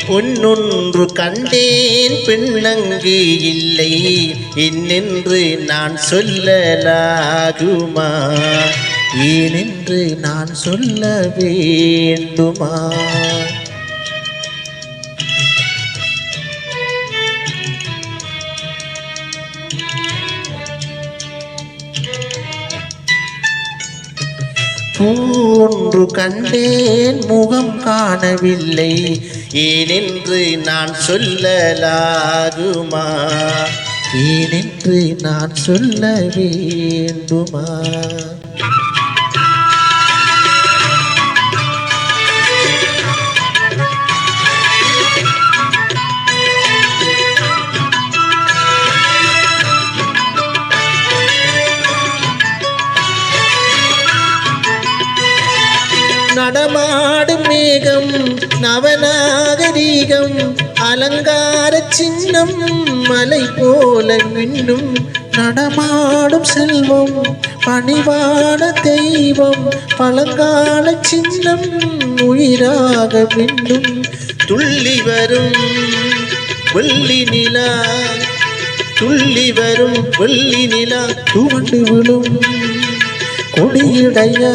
பொன்னொன்று கண்டேன் பெண்ணங்கு இல்லை என்னென்று நான் சொல்லலாகுமா? ஏனென்று நான் சொல்ல வேண்டுமா? பூன்று கண்டேன் முகம் காணவில்லை ஏனென்று நான் சொல்லலாகுமா? ஏனென்று நான் சொல்ல வேண்டுமா? நடமாடும் மேகம் நவநாகரீகம் அலங்கார சின்னம் மலை போல மின்னும் நடமாடும் செல்வம் பணிவான தெய்வம் பழங்கால சின்னம் உயிராக மின்னும் துள்ளி வரும் வெள்ளி நிலா துள்ளி வரும் வெள்ளி நிலா துவண்டு விழும் கொடியுடையா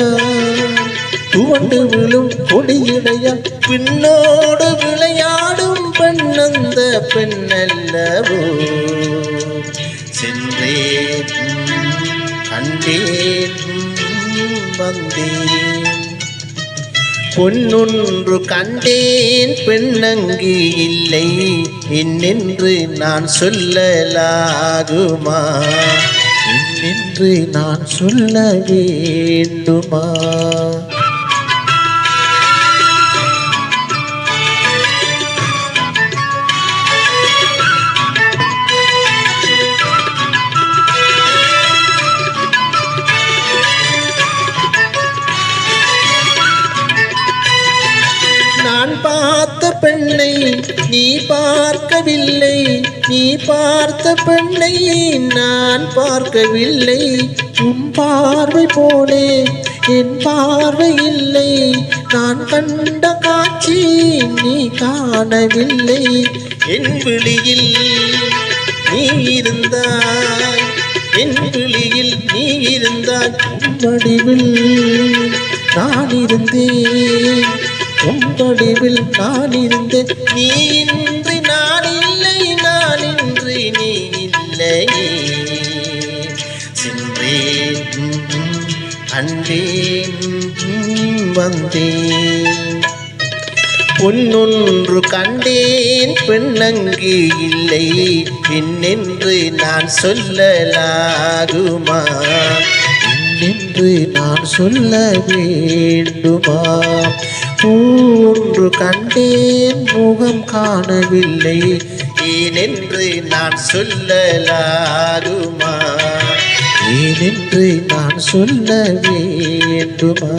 துவண்டு விழும் கொடியுடையா பின்னோடு விளையாடும் பெண்ணந்த பெண்ணல்லவோ சென்றேன் கண்டேன் வந்தேன் பொன்னொன்று கண்டேன் பெண்ணங்கு இல்லை என்னென்று நான் சொல்லலாகுமா? என்னென்று நான் சொல்ல வேண்டுமா? நான் பார்த்த பெண்ணை நீ பார்க்கவில்லை நீ பார்த்த பெண்ணை நான் பார்க்கவில்லை உன் பார்வை போலே என் பார்வை இல்லை நான் கண்ட காட்சி நீ காணவில்லை என் விழியில் நீ இருந்தாய் என் விழியில் நீ இருந்தாய் உன் வடிவில் நான் இருந்தேன் உன் வடிவில் நான் இருந்தேன் நீ இன்றி நான் இல்லை நான் இன்றி நீ இல்லையே சென்றேன் கண்டேன் வந்தேன் பொன்னொன்று கண்டேன் பெண்ணங்கு இல்லை என்னென்று நான் சொல்லலாகுமா? என்னென்று நான் சொல்ல வேண்டுமா? பூன்று கண்டேன் முகம் காணவில்லை ஏனென்று நான் சொல்லலாகுமா? ஏனென்று நான் சொல்ல வேண்டுமா?